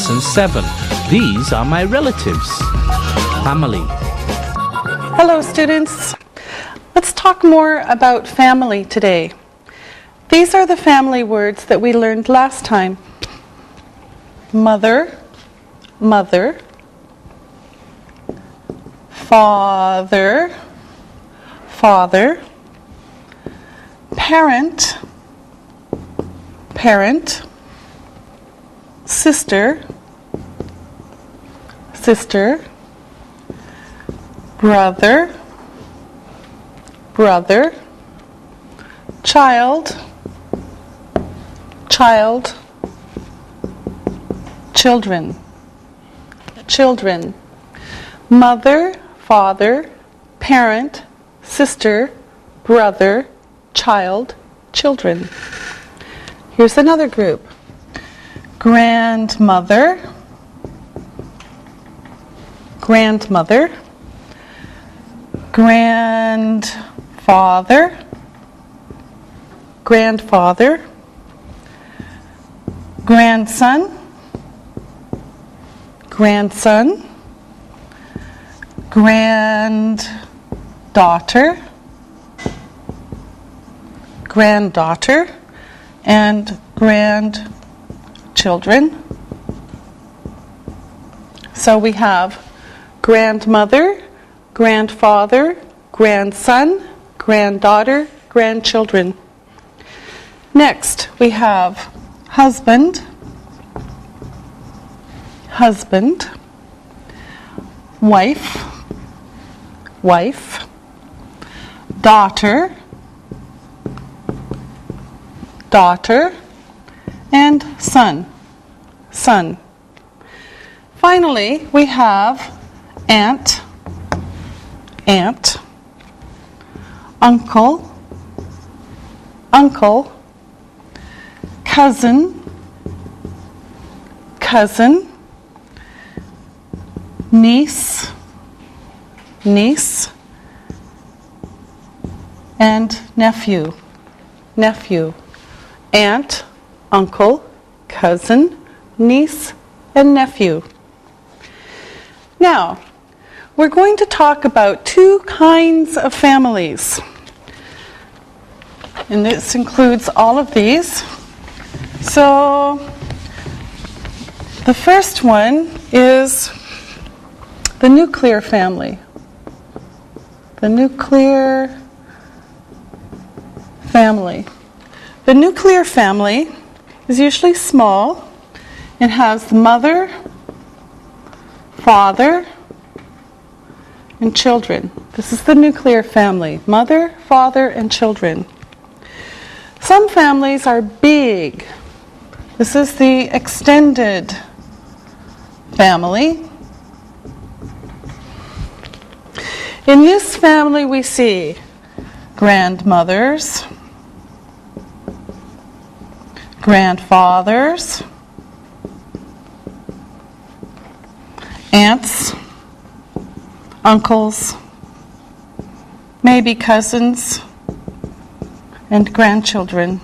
Lesson 7. These are my relatives. Family. Hello students. Let's talk more about family today. These are the family words that we learned last time. Mother, mother, father, father, parent, parent, sister, sister, brother, brother, child, child, children, children, mother, father, parent, sister, brother, child, children. Here's another group. Grandmother, grandmother, grandfather, grandfather, grandson, grandson, granddaughter, granddaughter, and grandchildren. So we have grandmother, grandfather, grandson, granddaughter, grandchildren. Next, we have husband, husband, wife, wife, daughter, daughter, and son, son. Finally, we have aunt, aunt, uncle, uncle, cousin, cousin, niece, niece, and nephew, nephew. Aunt, uncle, cousin, niece, and nephew. Now, we're going to talk about two kinds of families. And this includes all of these. So, the first one is the nuclear family. The nuclear family. The nuclear family is usually small and has the mother, father, and children. This is the nuclear family. Mother, father, and children. Some families are big. This is the extended family. In this family we see grandmothers, grandfathers, aunts, uncles, maybe cousins, and grandchildren.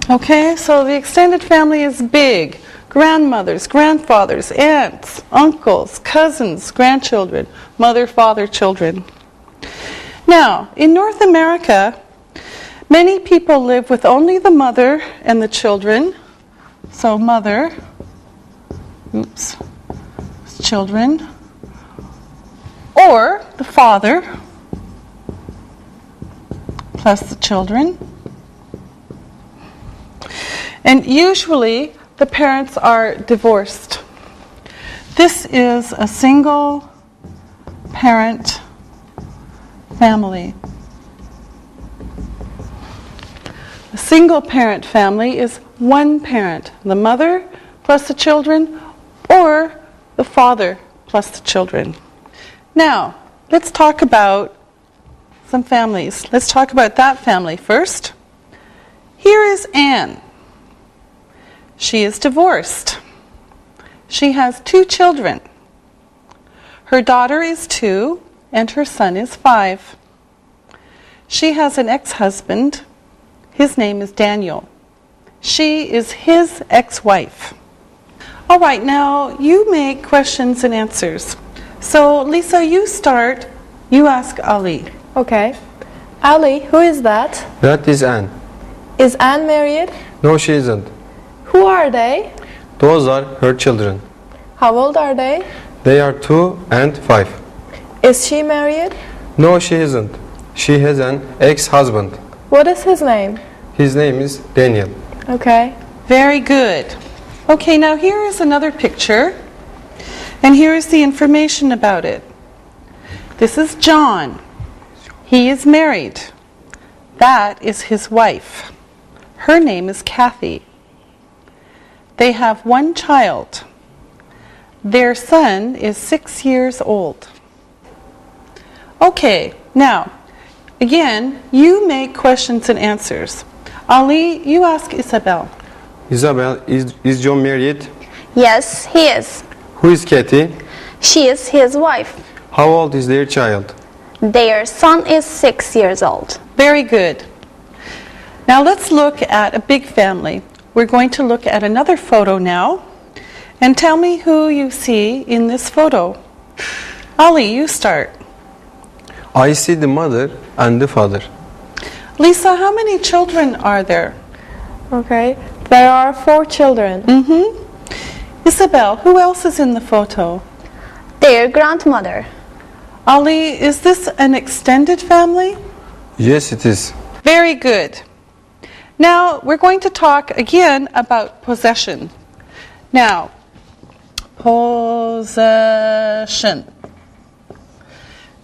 Okay, so the extended family is big. Grandmothers, grandfathers, aunts, uncles, cousins, grandchildren, mother, father, children. Now, in North America, many people live with only the mother and the children. So mother, children, or the father plus the children. And usually the parents are divorced. This is a single parent family. A single parent family is one parent, the mother plus the children, or the father plus the children. Now, let's talk about some families. Let's talk about that family first. Here is Anne. She is divorced. She has 2 children. Her daughter is 2 and her son is 5. She has an ex-husband. His name is Daniel. She is his ex-wife. All right, now you make questions and answers. So Lisa, you start. You ask Ali. Okay. Ali, who is that? That is Anne. Is Anne married? No, she isn't. Who are they? Those are her children. How old are they? They are 2 and 5. Is she married? No, she isn't. She has an ex-husband. What is his name? His name is Daniel. Okay. Very good. Okay, now here is another picture, and here is the information about it. This is John. He is married. That is his wife. Her name is Kathy. They have one child. Their son is 6 years old. Okay, now, again, you make questions and answers. Ali, you ask Isabel. Isabel, is John married? Yes, he is. Who is Kathy? She is his wife. How old is their child? Their son is 6 years old. Very good. Now let's look at a big family. We're going to look at another photo now. And tell me who you see in this photo. Ali, you start. I see the mother and the father. Lisa, how many children are there? Okay. There are 4 children. Isabel, who else is in the photo? Their grandmother. Ali, is this an extended family? Yes, it is. Very good. Now, we're going to talk again about possession. Now, possession.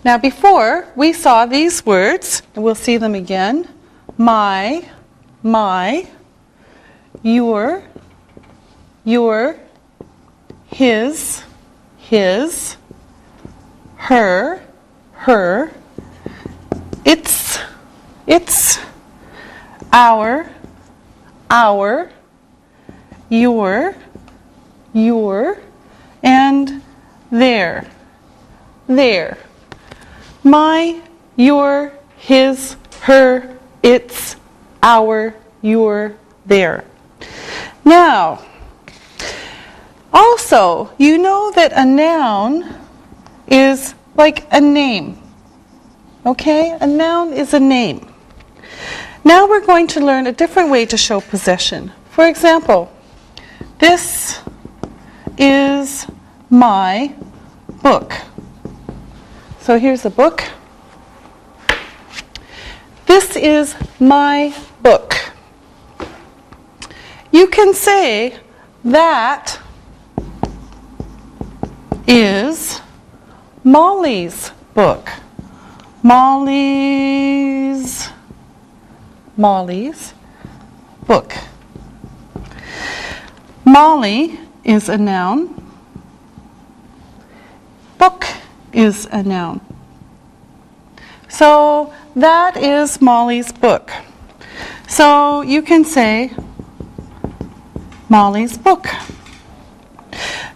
Now, before, we saw these words, and we'll see them again. My, your, his, her, its, our, your, and their. My, your, his, her, its, our, your, their. Now, also, you know that a noun is like a name. Okay? A noun is a name. Now we're going to learn a different way to show possession. For example, this is my book. So here's a book. This is my book. You can say that is Molly's book. Molly's book. Molly is a noun. Book is a noun. So that is Molly's book. So you can say Molly's book.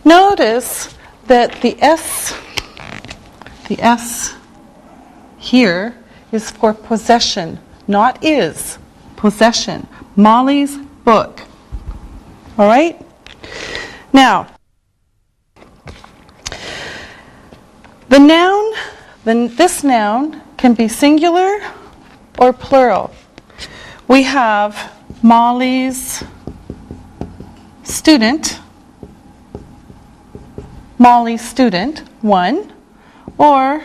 Notice that the S here is for possession, not is. Possession. Molly's book. All right? Now, the noun, this noun can be singular or plural. We have Molly's student, one, or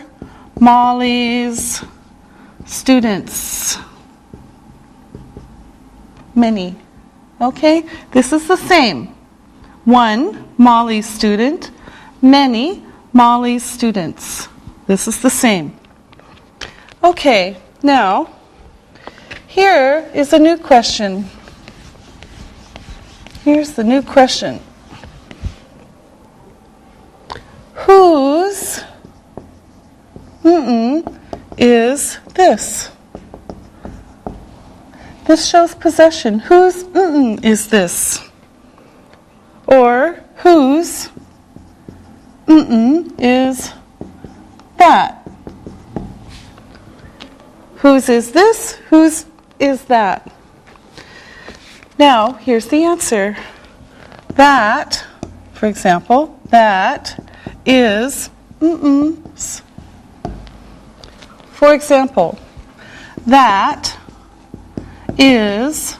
Molly's students, many. Okay? This is the same. One, Molly's student, many, Molly's students. This is the same. Okay, now, here is a new question. Here's the new question. Whose is this? This shows possession. Whose is this? Or whose is that? Whose is this? Whose is that? Now, here's the answer. That, for example, that is For example, that is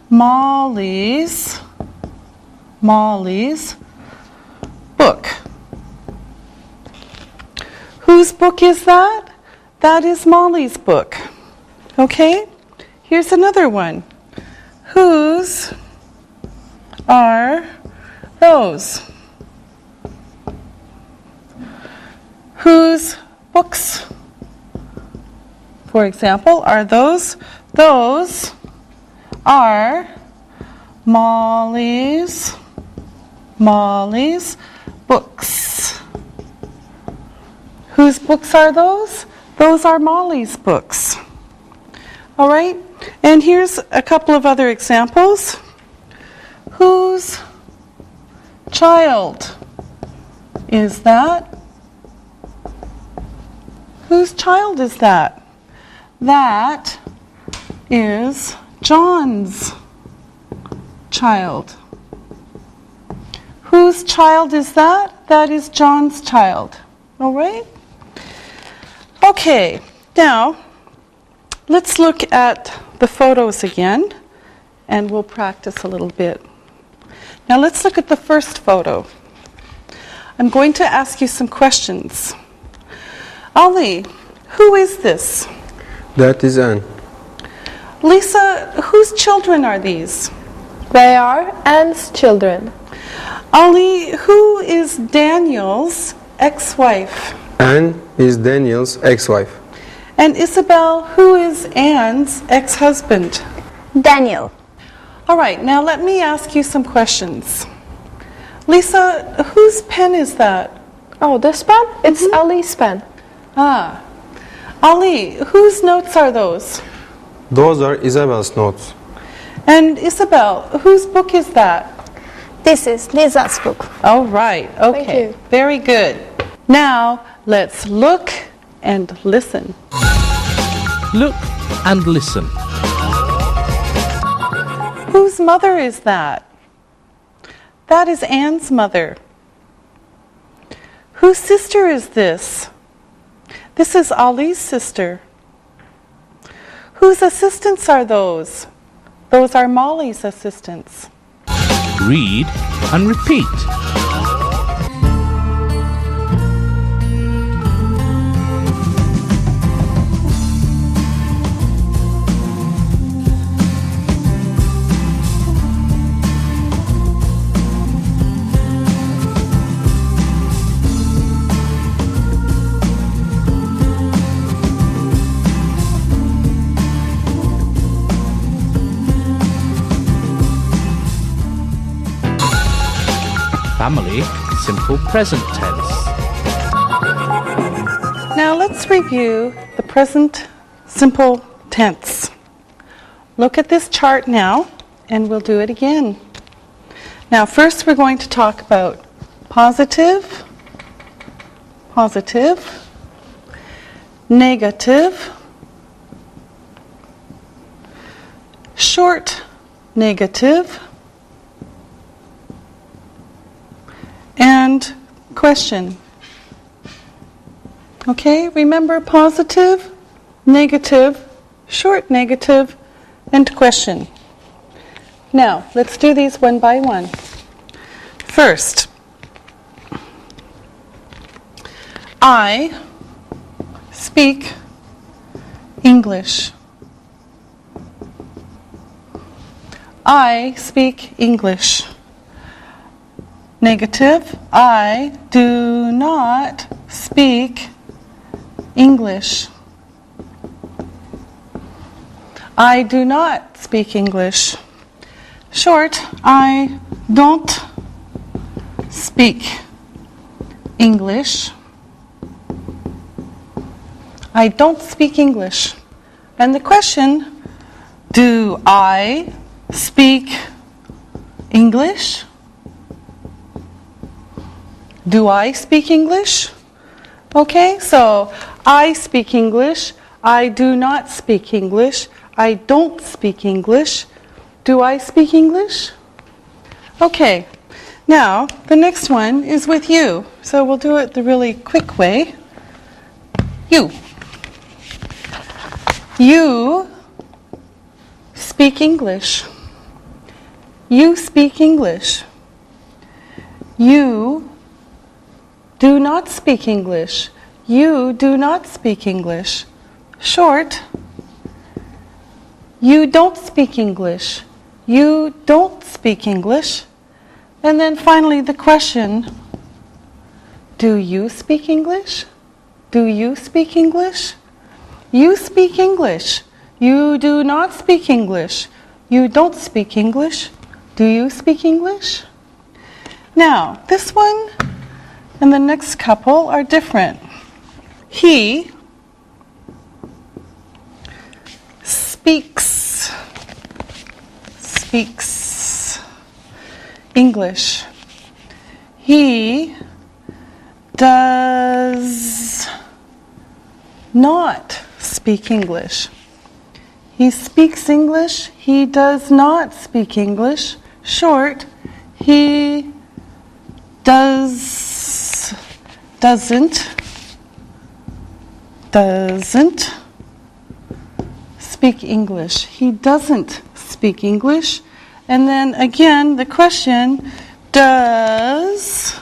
Molly's book. Whose book is that? That is Molly's book. Okay? Here's another one. Whose are those? Whose books, for example, are those? Those are Molly's books. Whose books are those? Those are Molly's books. All right? And here's a couple of other examples. Whose child is that? Whose child is that? That is John's child. Whose child is that? That is John's child. All right? Okay, now let's look at the photos again, and we'll practice a little bit. Now let's look at the first photo. I'm going to ask you some questions. Ali, who is this? That is Anne. Lisa, whose children are these? They are Anne's children. Ali, who is Daniel's ex-wife? Anne is Daniel's ex-wife. And Isabel, who is Anne's ex-husband? Daniel. All right, now let me ask you some questions. Lisa, whose pen is that? Oh, this pen? It's Ali's pen. Ah. Ali, whose notes are those? Those are Isabel's notes. And Isabel, whose book is that? This is Lisa's book. All right, okay. Thank you. Very good. Now, let's look and listen. Look and listen. Whose mother is that? That is Anne's mother. Whose sister is this? This is Ali's sister. Whose assistants are those? Those are Molly's assistants. Read and repeat. Family, simple present tense. Now let's review the present simple tense. Look at this chart now, and we'll do it again. Now first we're going to talk about positive, negative, short negative, and question. Okay, remember positive, negative, short negative, and question. Now, let's do these one by one. First, I speak English. I speak English. Negative, I do not speak English. I do not speak English. Short, I don't speak English. I don't speak English. And the question, do I speak English? Do I speak English? Okay, so I speak English. I do not speak English. I don't speak English. Do I speak English? Okay. Now, the next one is with you. So we'll do it the really quick way. You. You speak English. You speak English. You do not speak English. You do not speak English. Short. You don't speak English. You don't speak English. And then finally the question, do you speak English? Do you speak English? You speak English. You do not speak English. You don't speak English. Do you speak English? Now, this one and the next couple are different. He speaks English. He does not speak English. He speaks English. He does not speak English. Short, he doesn't speak English. He doesn't speak English. And then again, the question, does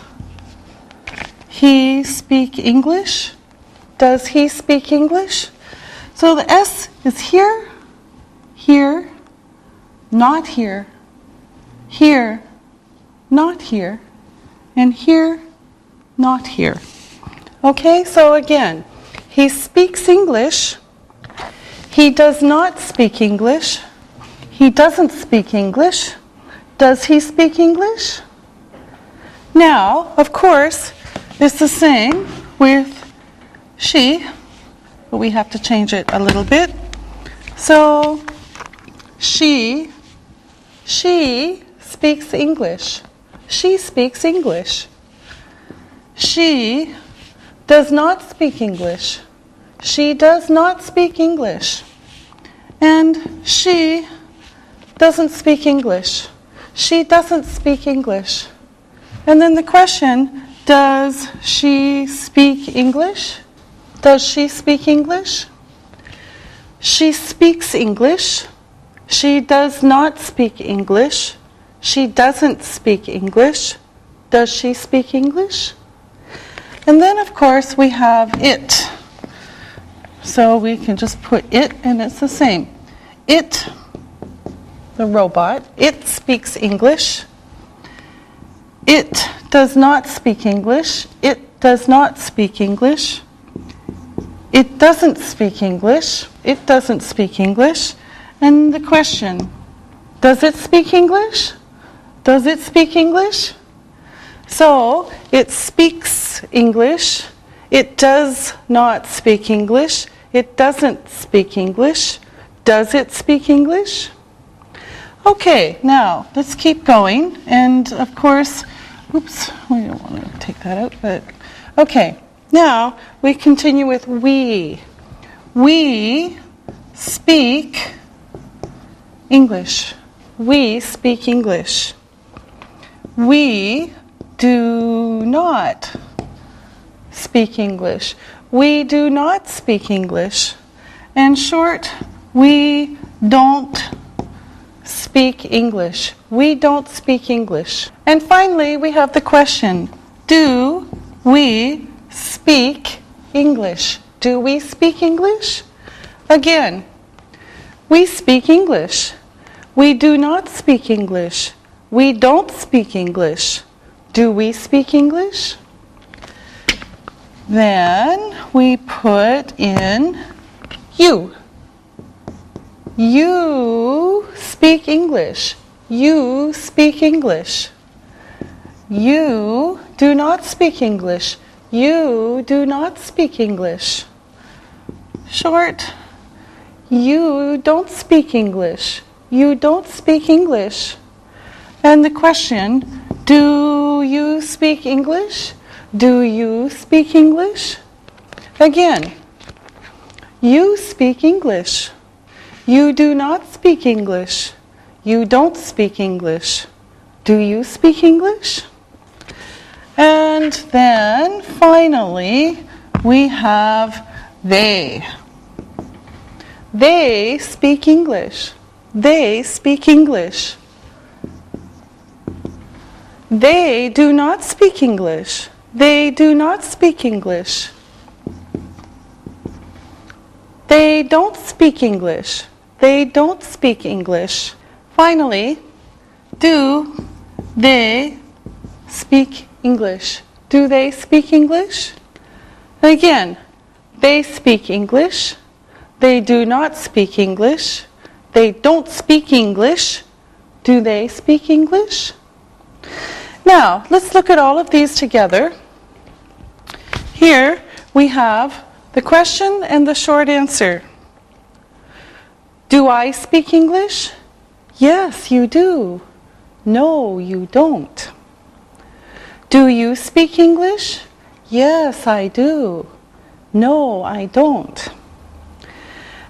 he speak English? Does he speak English? So the S is here, here, not here, here, not here, and here, not here. Okay, so again, he speaks English. He does not speak English. He doesn't speak English. Does he speak English? Now, of course, it's the same with she, but we have to change it a little bit. So, she speaks English. She speaks English. She does not speak English. She does not speak English. And she doesn't speak English. She doesn't speak English. And then the question, does she speak English? Does she speak English? She speaks English. She does not speak English. She doesn't speak English. Does she speak English? And then, of course, we have it. So we can just put it, and it's the same. It, the robot, it speaks English. It does not speak English. It does not speak English. It doesn't speak English. It doesn't speak English. And the question, does it speak English? Does it speak English? So, it speaks English. It does not speak English. It doesn't speak English. Does it speak English? Okay, now let's keep going. And of course, oops, we don't want to take that out, but okay. Now we continue with we. We speak English. We speak English. We do not speak English. We do not speak English. And short, we don't speak English. We don't speak English. And finally, we have the question, do we speak English? Do we speak English? Again, we speak English. We do not speak English. We don't speak English. Do we speak English? Then we put in you. You speak English. You speak English. You do not speak English. You do not speak English. Short, you don't speak English. You don't speak English. And the question, do you speak English? Do you speak English? Again, you speak English. You do not speak English. you don't speak English. Do you speak English? And then finally we have they. They speak English. They speak English. They do not speak English. They do not speak English. They don't speak English. They don't speak English. Finally, do they speak English? Do they speak English? Again, they speak English. They do not speak English. They don't speak English. Do they speak English? Now, let's look at all of these together. Here we have the question and the short answer. Do I speak English? Yes, you do. No, you don't. Do you speak English? Yes, I do. No, I don't.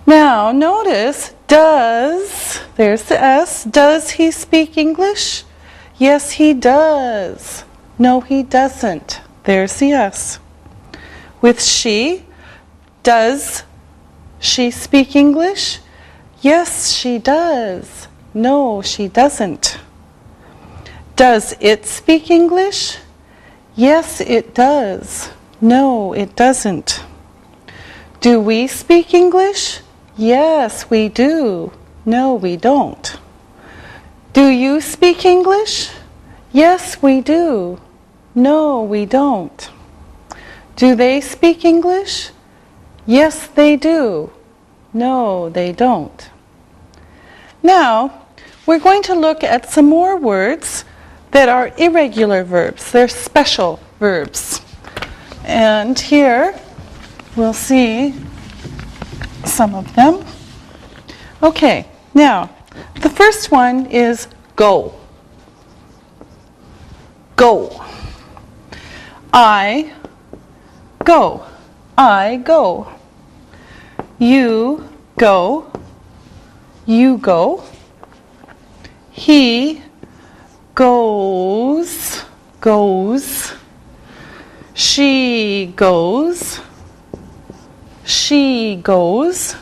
Now, notice, does, there's the S, does he speak English? Yes, he does. No, he doesn't. There's the S. With she, does she speak English? Yes, she does. No, she doesn't. Does it speak English? Yes, it does. No, it doesn't. Do we speak English? Yes, we do. No, we don't. Do you speak English? Yes, we do. No, we don't. Do they speak English? Yes, they do. No, they don't. Now, we're going to look at some more words that are irregular verbs. They're special verbs. And here we'll see some of them. Okay, now the first one is go. Go. I go. I go. You go. You go. He goes. Goes. She goes. She goes.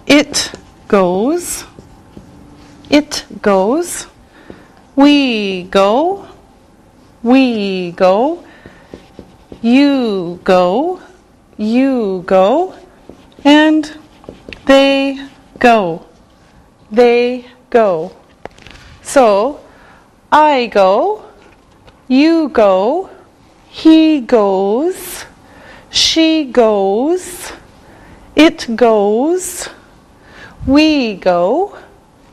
It goes. It goes. We go. We go. You go. You go. And they go. They go. So, I go. You go. He goes. She goes. It goes. We go.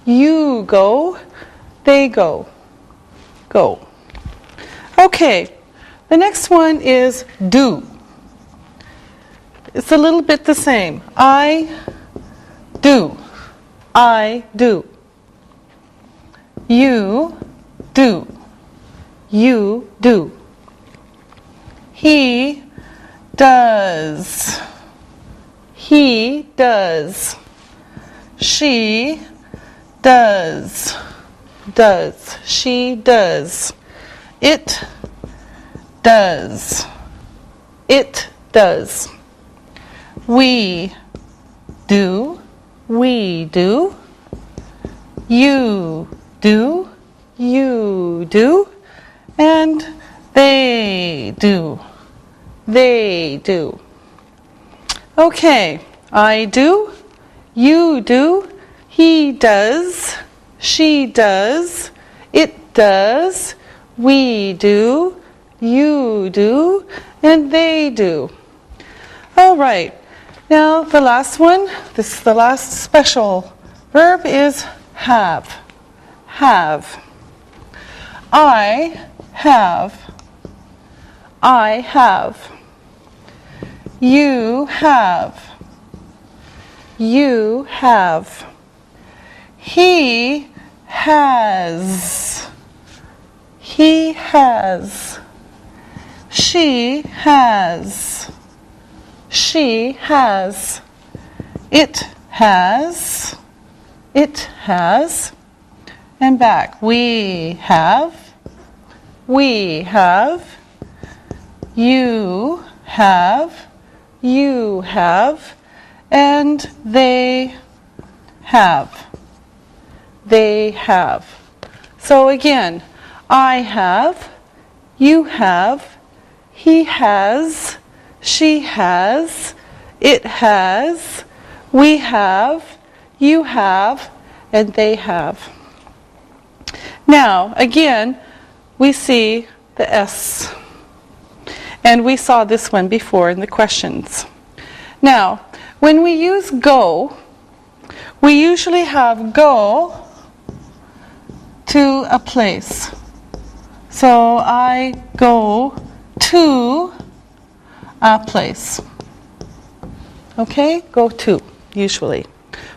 You go. They go. Go. Okay. The next one is do. It's a little bit the same. I do. I do. You do. You do. He does. He does. She does. Does. She does. It does. It does. We do. We do. You do. You do. And they do. They do. Okay. I do. You do. He does. She does. It does. We do. You do. And they do. All right. Now the last one, this is the last special verb, is have. Have. I have. I have. You have. You have. He has. He has. She has. She has. It has. It has. and back. We have, you have, and they have. They have. So again, I have, you have, he has, she has, it has, we have, you have, and they have. Now, again, we see the S. And we saw this one before in the questions. Now, when we use go, we usually have go to a place. So I go to a place. Okay? Go to, usually.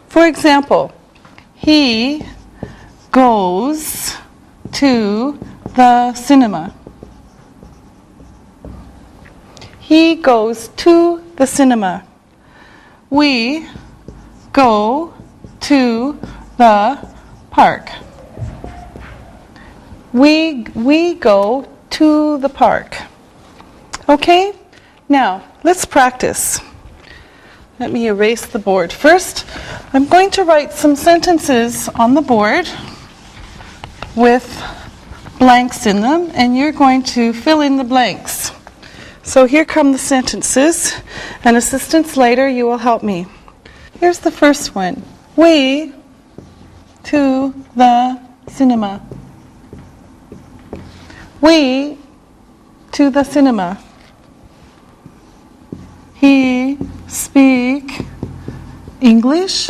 For example, he goes to the cinema. He goes to the cinema. We go to the park. We go to the park. Okay? Now, let's practice. Let me erase the board. First, I'm going to write some sentences on the board with blanks in them, and you're going to fill in the blanks. So here come the sentences, and assistants later, you will help me. Here's the first one. We to the cinema. We to the cinema. He speak English.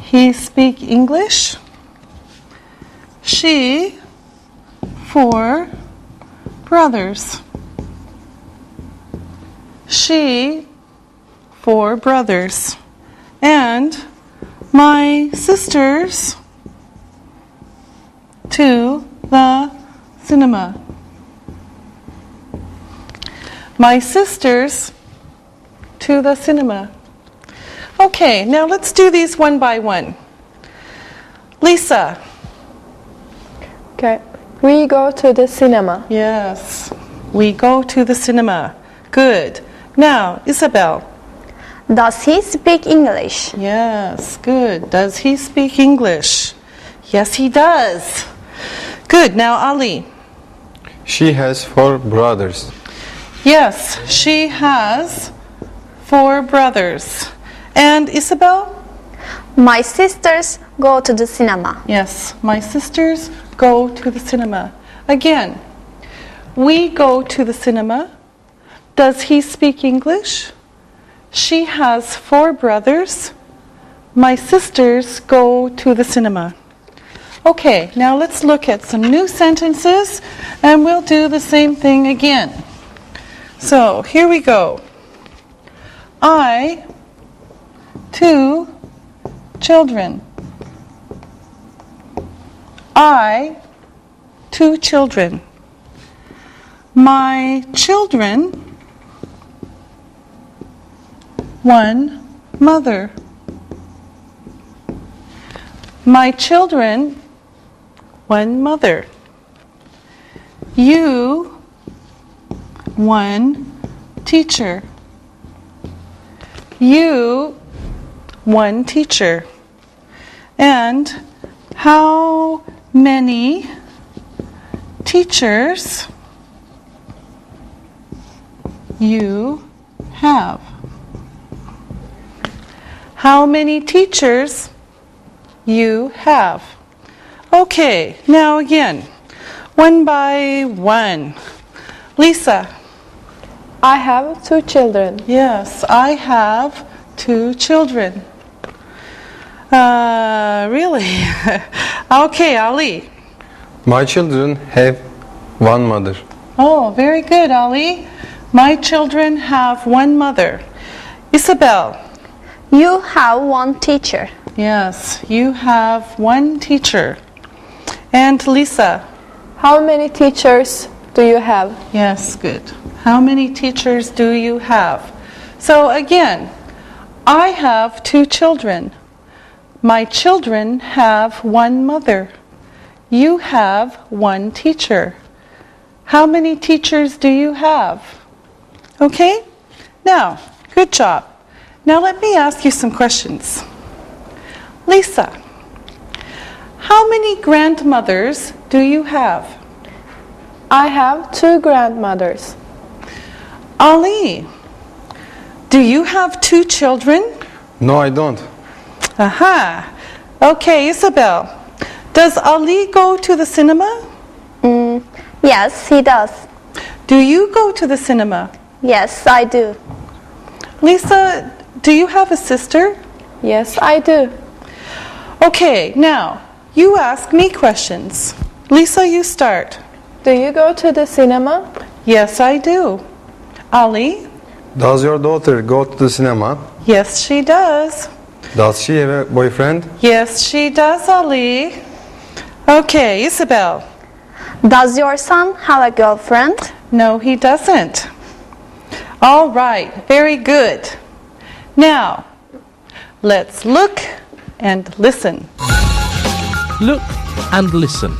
He speak English. She for brothers. She for brothers. And my sisters to the cinema. My sisters to the cinema. Okay, now let's do these one by one. Lisa. Okay. We go to the cinema. Yes, we go to the cinema. Good. Now, Isabel. Does he speak English? Yes, good. Does he speak English? Yes, he does. Good. Now, Ali. She has 4 brothers. Yes, she has 4 brothers. And Isabel? My sisters go to the cinema. Yes, my sisters go to the cinema. Again, we go to the cinema. Does he speak English? She has 4 brothers. My sisters go to the cinema. Okay, now let's look at some new sentences, and we'll do the same thing again. So, here we go. I, 2 children. I, 2 children. My children, 1 mother. My children, 1 mother. You, 1 teacher. You, 1 teacher. And how many teachers you have? How many teachers you have? Okay, now again, one by one. Lisa. I have 2 children. Yes, I have 2 children. Really? Okay, Ali. My children have 1 mother. Oh, very good, Ali. My children have 1 mother. Isabel. You have 1 teacher. Yes, you have 1 teacher. And Lisa. How many teachers do you have? Yes, good. How many teachers do you have? So again, I have 2 children. My children have one mother. You have one teacher. How many teachers do you have? Okay? Now, good job. Now let me ask you some questions. Lisa, how many grandmothers do you have? I have 2 grandmothers. Ali, do you have 2 children? No, I don't. Aha. Okay, Isabel, does Ali go to the cinema? Yes, he does. Do you go to the cinema? Yes, I do. Lisa, do you have a sister? Yes, I do. Okay, now, you ask me questions. Lisa, you start. Do you go to the cinema? Yes, I do. Ali? Does your daughter go to the cinema? Yes, she does. Does she have a boyfriend? Yes, she does, Ali. Okay, Isabel. Does your son have a girlfriend? No, he doesn't. All right, very good. Now, let's look and listen. Look and listen.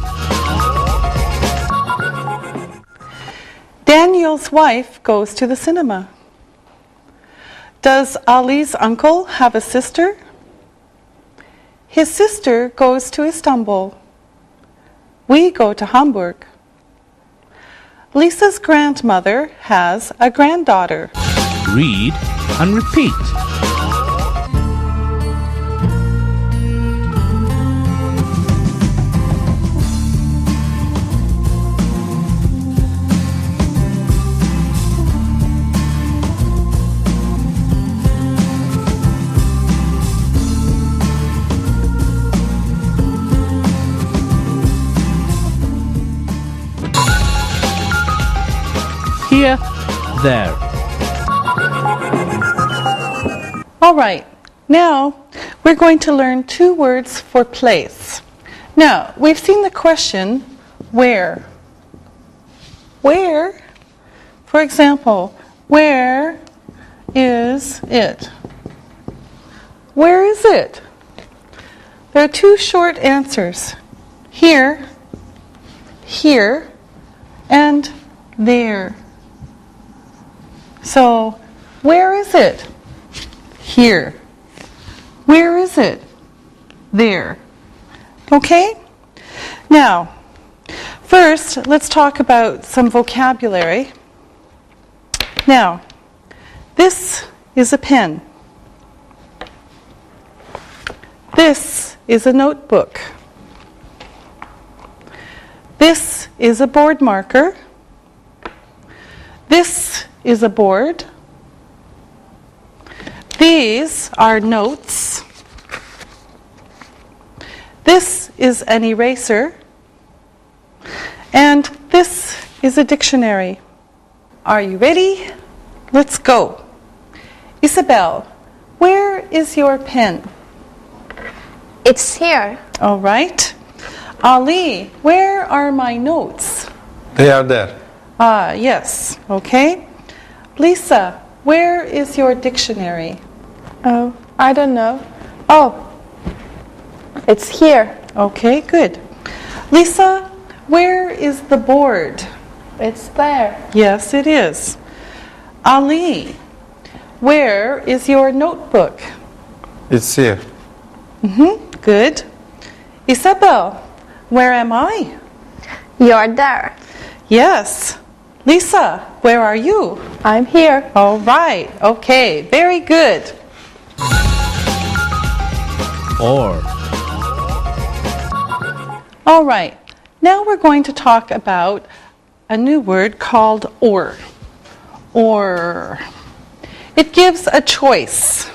Daniel's wife goes to the cinema. Does Ali's uncle have a sister? His sister goes to Istanbul. We go to Hamburg. Lisa's grandmother has a granddaughter. Read and repeat. Here, there. All right, now we're going to learn 2 words for place. Now, we've seen the question, where? Where? For example, where is it? Where is it? There are 2 short answers. Here, here, and there. So, where is it? Here. Where is it? There. Okay? Now, first, let's talk about some vocabulary. Now, this is a pen. This is a notebook. This is a board marker. This is a board. These are notes. This is an eraser. And this is a dictionary. Are you ready? Let's go. Isabel, where is your pen? It's here. All right. Ali, where are my notes? They are there. Ah, yes. Okay. Lisa, where is your dictionary? Oh, I don't know. Oh, it's here. Okay, good. Lisa, where is the board? It's there. Yes, it is. Ali, where is your notebook? It's here. Good. Isabel, where am I? You're there. Yes. Lisa, where are you? I'm here. All right. Okay, very good. Or. All right. Now we're going to talk about a new word called or. Or. It gives a choice.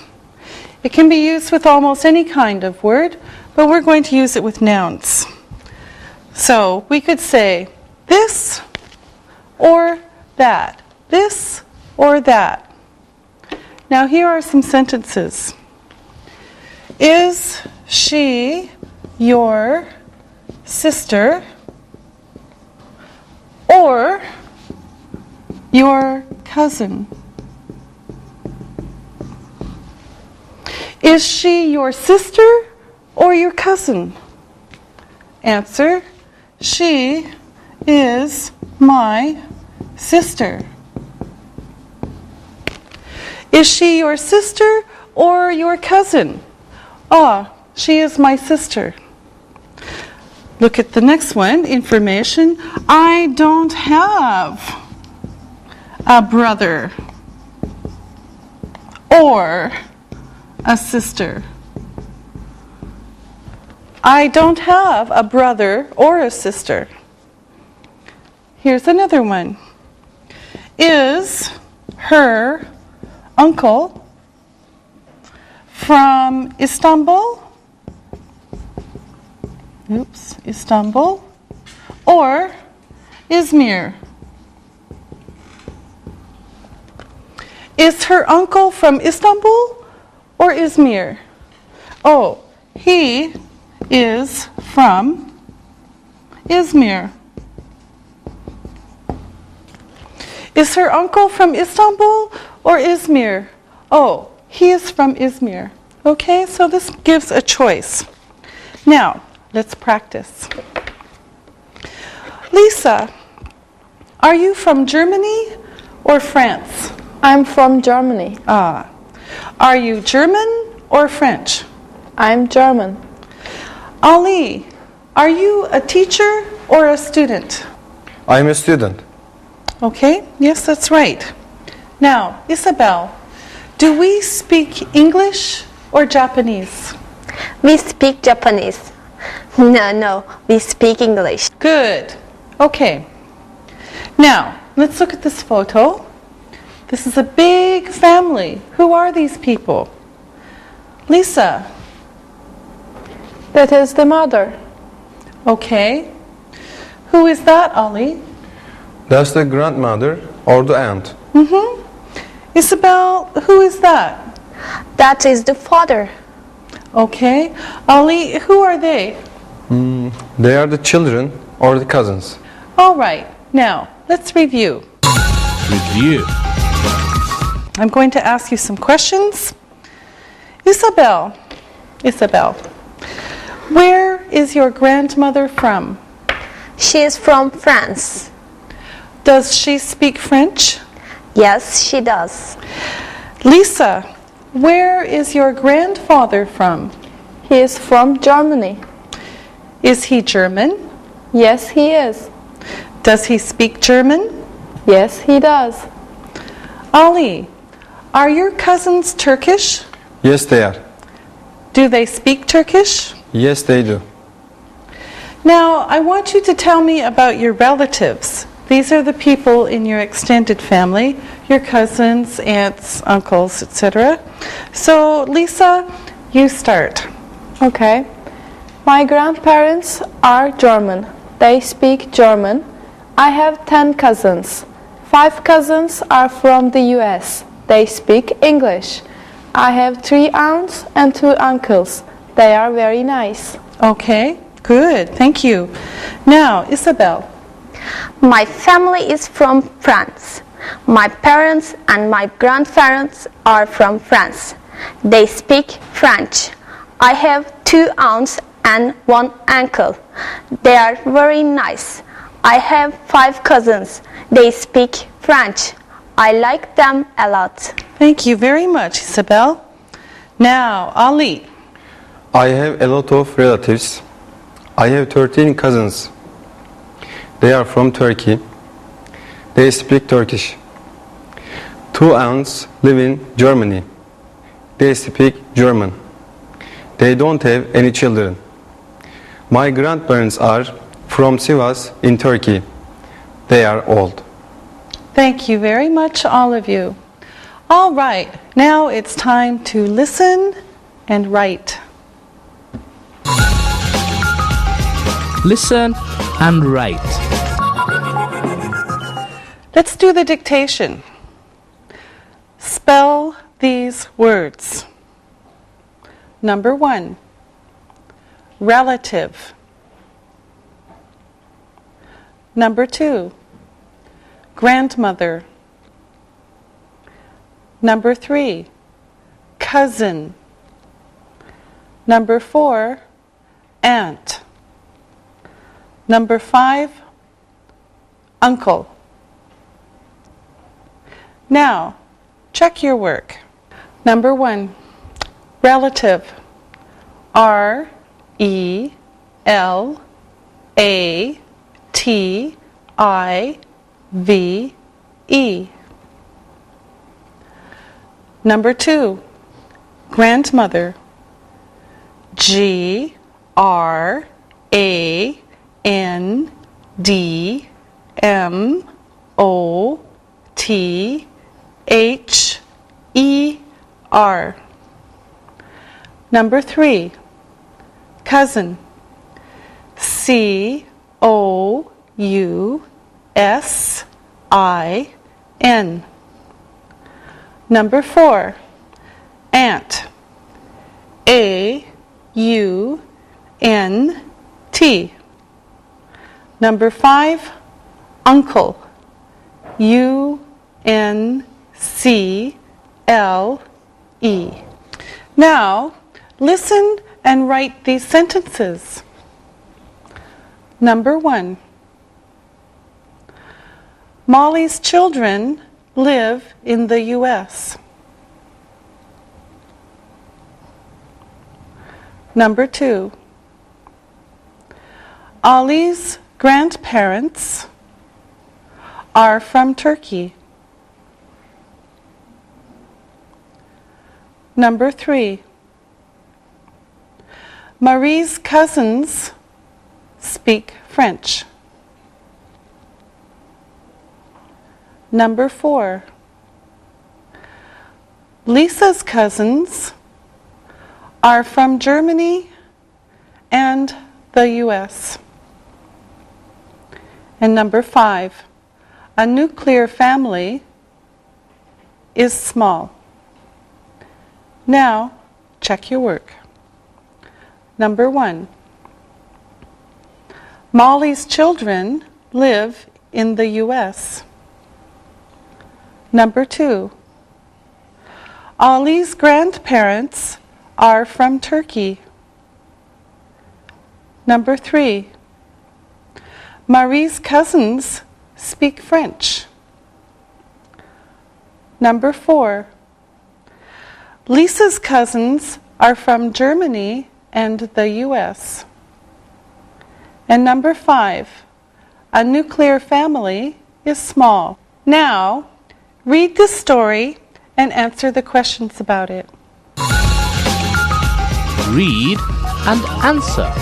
It can be used with almost any kind of word, but we're going to use it with nouns. So we could say this or that. This or that. Now here are some sentences. Is she your sister or your cousin? Is she your sister or your cousin? Answer, she is my sister. Is she your sister or your cousin? Ah, she is my sister. Look at the next one, information. I don't have a brother or a sister. I don't have a brother or a sister. Here's another one. Is her uncle from Istanbul? Oops, Istanbul or Izmir? Is her uncle from Istanbul or Izmir? Oh, he is from Izmir. Is her uncle from Istanbul or Izmir? Oh, he is from Izmir. Okay, so this gives a choice. Now, let's practice. Lisa, are you from Germany or France? I'm from Germany. Ah. Are you German or French? I'm German. Ali, are you a teacher or a student? I'm a student. Okay, yes, that's right. Now, Isabel, do we speak English or Japanese? We speak Japanese. No, we speak English. Good. Okay. Now, let's look at this photo. This is a big family. Who are these people? Lisa. That is the mother. Okay. Who is that, Ali? That's the grandmother or the aunt. Isabel, who is that? That is the father. Okay. Ali, who are they? They are the children or the cousins. All right. Now, let's review. Review. I'm going to ask you some questions. Isabel, where is your grandmother from? She is from France. Does she speak French? Yes, she does. Lisa, where is your grandfather from? He is from Germany. Is he German? Yes, he is. Does he speak German? Yes, he does. Ali, are your cousins Turkish? Yes, they are. Do they speak Turkish? Yes, they do. Now, I want you to tell me about your relatives. These are the people in your extended family, your cousins, aunts, uncles, etc. So, Lisa, you start. Okay. My grandparents are German. They speak German. I have 10 cousins. 5 cousins are from the US. They speak English. I have 3 aunts and 2 uncles. They are very nice. Okay, good, thank you. Now, Isabel. My family is from France. My parents and my grandparents are from France. They speak French. I have 2 aunts and 1 uncle. They are very nice. I have 5 cousins. They speak French. I like them a lot. Thank you very much, Isabel. Now, Ali. I have a lot of relatives. I have 13 cousins. They are from Turkey. They speak Turkish. 2 aunts live in Germany. They speak German. They don't have any children. My grandparents are from Sivas in Turkey. They are old. Thank you very much, all of you. All right, now it's time to listen and write. Listen and write. Let's do the dictation. Spell these words. Number 1, relative. Number 2, grandmother. Number 3, cousin. Number 4, aunt. Number 5, uncle. Now, check your work. Number 1, relative. R-E-L-A-T-I-V-E. Number 2, grandmother. G-R-A-N-D-M-O-T-H-E-R. Number 3, cousin. C-O-U-S-I-N. Number 4, aunt. A-U-N-T. Number 5, uncle. U-N-C-L-E. Now, listen and write these sentences. Number 1, Molly's children live in the U.S. Number 2, Ali's grandparents are from Turkey. Number 3, Marie's cousins speak French. Number 4, Lisa's cousins are from Germany and the U.S. And number 5, a nuclear family is small. Now, check your work. Number 1, Molly's children live in the U.S. Number 2, Ali's grandparents are from Turkey. Number 3, Marie's cousins speak French. Number 4, Lisa's cousins are from Germany and the U.S. And number 5, a nuclear family is small. Now, read the story and answer the questions about it. Read and answer.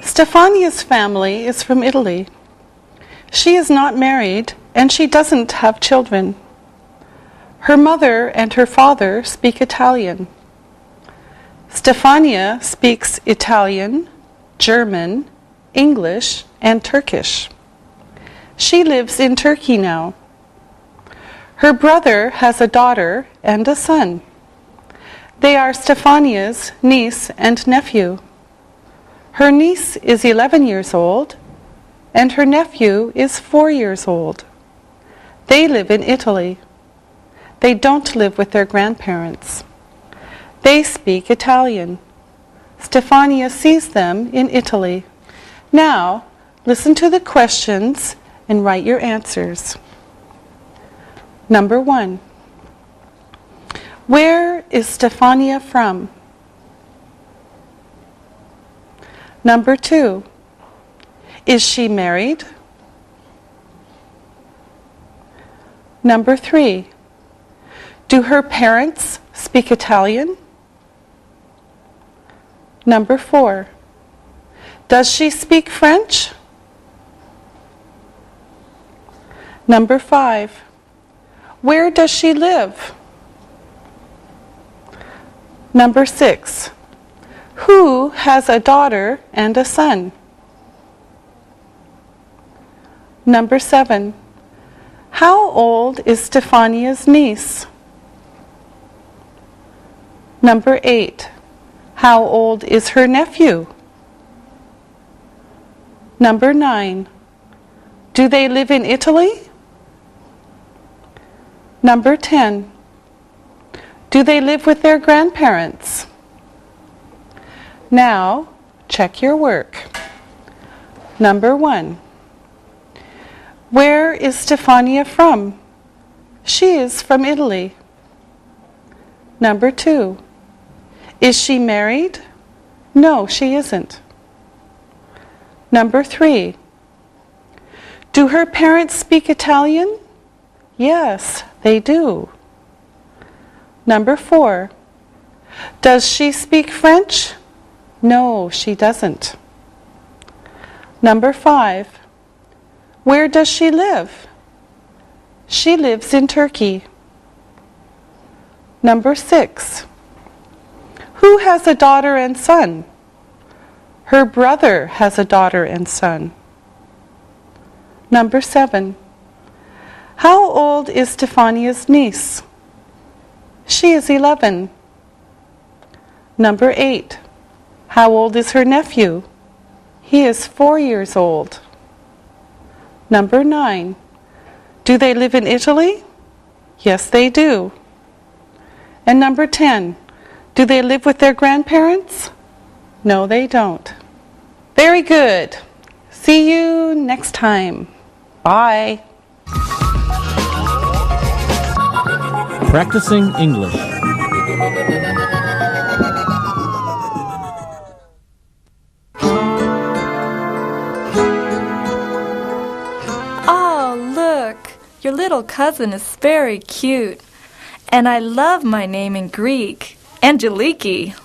Stefania's family is from Italy. She is not married and she doesn't have children. Her mother and her father speak Italian. Stefania speaks Italian, German, English, and Turkish. She lives in Turkey now. Her brother has a daughter and a son. They are Stefania's niece and nephew. Her niece is 11 years old, and her nephew is 4 years old. They live in Italy. They don't live with their grandparents. They speak Italian. Stefania sees them in Italy. Now, listen to the questions and write your answers. Number 1, where is Stefania from? Number 2, is she married? Number 3, do her parents speak Italian? Number 4, does she speak French? Number 5, where does she live? Number 6, who has a daughter and a son? Number 7, how old is Stefania's niece? Number 8, how old is her nephew? Number 9, do they live in Italy? Number 10, do they live with their grandparents? Now, check your work. Number 1. Where is Stefania from? She is from Italy. Number 2. Is she married? No, she isn't. Number 3. Do her parents speak Italian? Yes, they do. Number 4. Does she speak French? No, she doesn't. Number 5. Where does she live? She lives in Turkey. Number 6. Who has a daughter and son? Her brother has a daughter and son. Number 7. How old is Stefania's niece? She is 11. Number 8. How old is her nephew? He is 4 years old. Number 9. Do they live in Italy? Yes, they do. And number 10. Do they live with their grandparents? No, they don't. Very good. See you next time. Bye. Practicing English. Oh, look, your little cousin is very cute. And I love my name in Greek, Angeliki.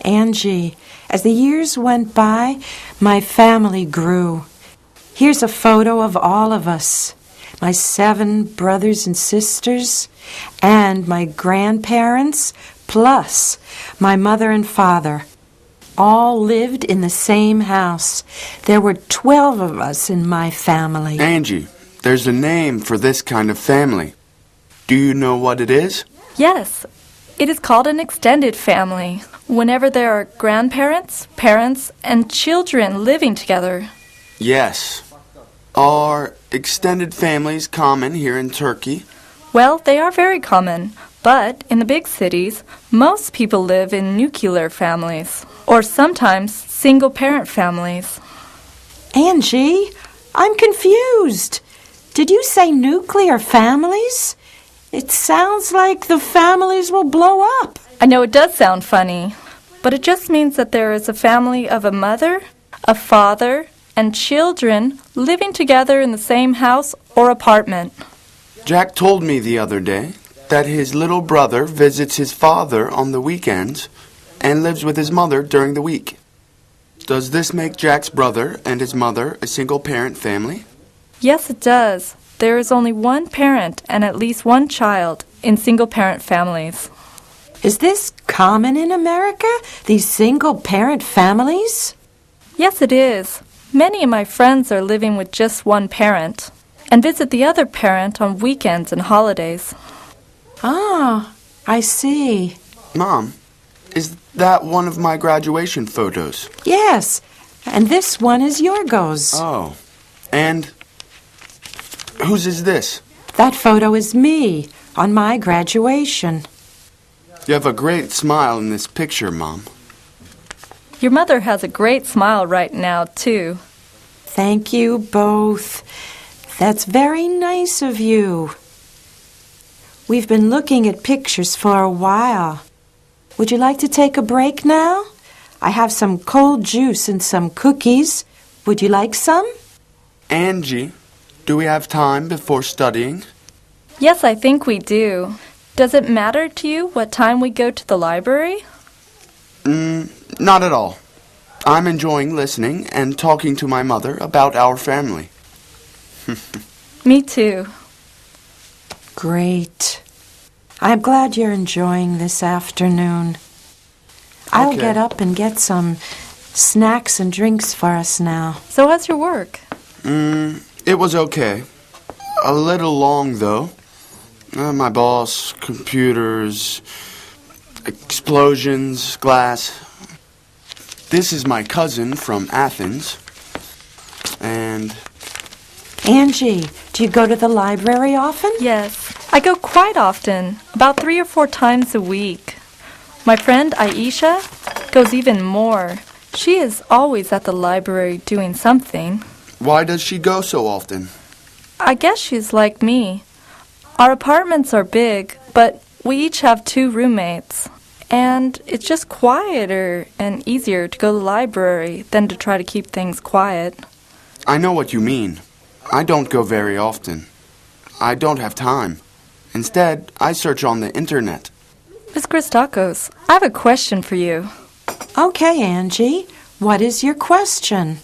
Angie, as the years went by, my family grew. Here's a photo of all of us, my 7 brothers and sisters, and my grandparents, plus my mother and father. All lived in the same house. There were 12 of us in my family. Angie, there's a name for this kind of family. Do you know what it is? Yes, it is called an extended family, whenever there are grandparents, parents, and children living together. Yes. Are extended families common here in Turkey? Well, they are very common, but in the big cities, most people live in nuclear families, or sometimes single-parent families. Angie, I'm confused. Did you say nuclear families? It sounds like the families will blow up. I know it does sound funny, but it just means that there is a family of a mother, a father, and children living together in the same house or apartment. Jack told me the other day that his little brother visits his father on the weekends and lives with his mother during the week. Does this make Jack's brother and his mother a single-parent family? Yes, it does. There is only one parent and at least one child in single-parent families. Is this common in America, these single-parent families? Yes, it is. Many of my friends are living with just one parent and visit the other parent on weekends and holidays. Ah, I see. Mom, is that one of my graduation photos? Yes, and this one is Yorgos. Oh, and whose is this? That photo is me on my graduation. You have a great smile in this picture, Mom. Your mother has a great smile right now, too. Thank you both. That's very nice of you. We've been looking at pictures for a while. Would you like to take a break now? I have some cold juice and some cookies. Would you like some? Angie, do we have time before studying? Yes, I think we do. Does it matter to you what time we go to the library? Not at all. I'm enjoying listening and talking to my mother about our family. Me too. Great. I'm glad you're enjoying this afternoon. I'll Okay. get up and get some snacks and drinks for us now. So how's your work? It was okay. A little long, though. My boss, computers, explosions, glass. This is my cousin from Athens. And Angie, do you go to the library often? Yes, I go quite often, about 3 or 4 times a week. My friend Aisha goes even more. She is always at the library doing something. Why does she go so often? I guess she's like me. Our apartments are big, but we each have 2 roommates. And it's just quieter and easier to go to the library than to try to keep things quiet. I know what you mean. I don't go very often. I don't have time. Instead, I search on the internet. Miss Christakos, I have a question for you. Okay, Angie. What is your question?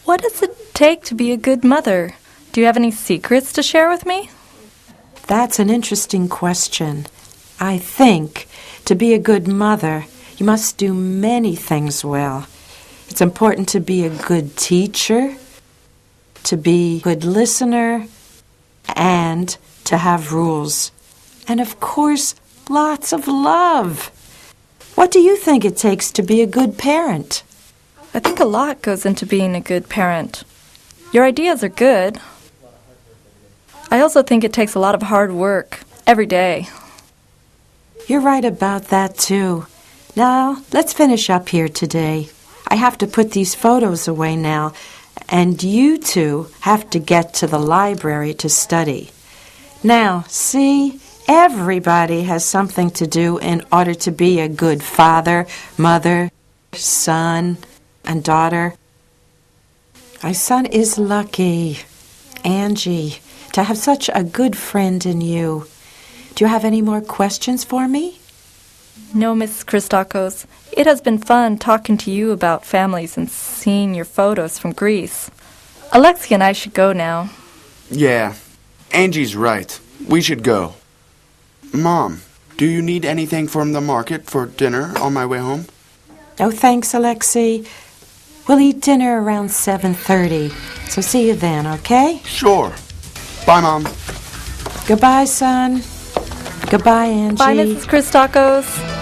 What does it take to be a good mother? Do you have any secrets to share with me? That's an interesting question. I think to be a good mother, you must do many things well. It's important to be a good teacher, to be a good listener, and to have rules. And of course, lots of love. What do you think it takes to be a good parent? I think a lot goes into being a good parent. Your ideas are good. I also think it takes a lot of hard work every day. You're right about that, too. Now, let's finish up here today. I have to put these photos away now, and you two have to get to the library to study. Now, see, everybody has something to do in order to be a good father, mother, son, and daughter. My son is lucky, Angie, to have such a good friend in you. Do you have any more questions for me? No, Mrs. Christakos. It has been fun talking to you about families and seeing your photos from Greece. Alexia and I should go now. Yeah, Angie's right. We should go. Mom, do you need anything from the market for dinner on my way home? Oh, thanks, Alexei. We'll eat dinner around 7:30, so see you then, okay? Sure. Bye, Mom. Goodbye, son. Goodbye, Angie. Bye, Mrs. Christakos.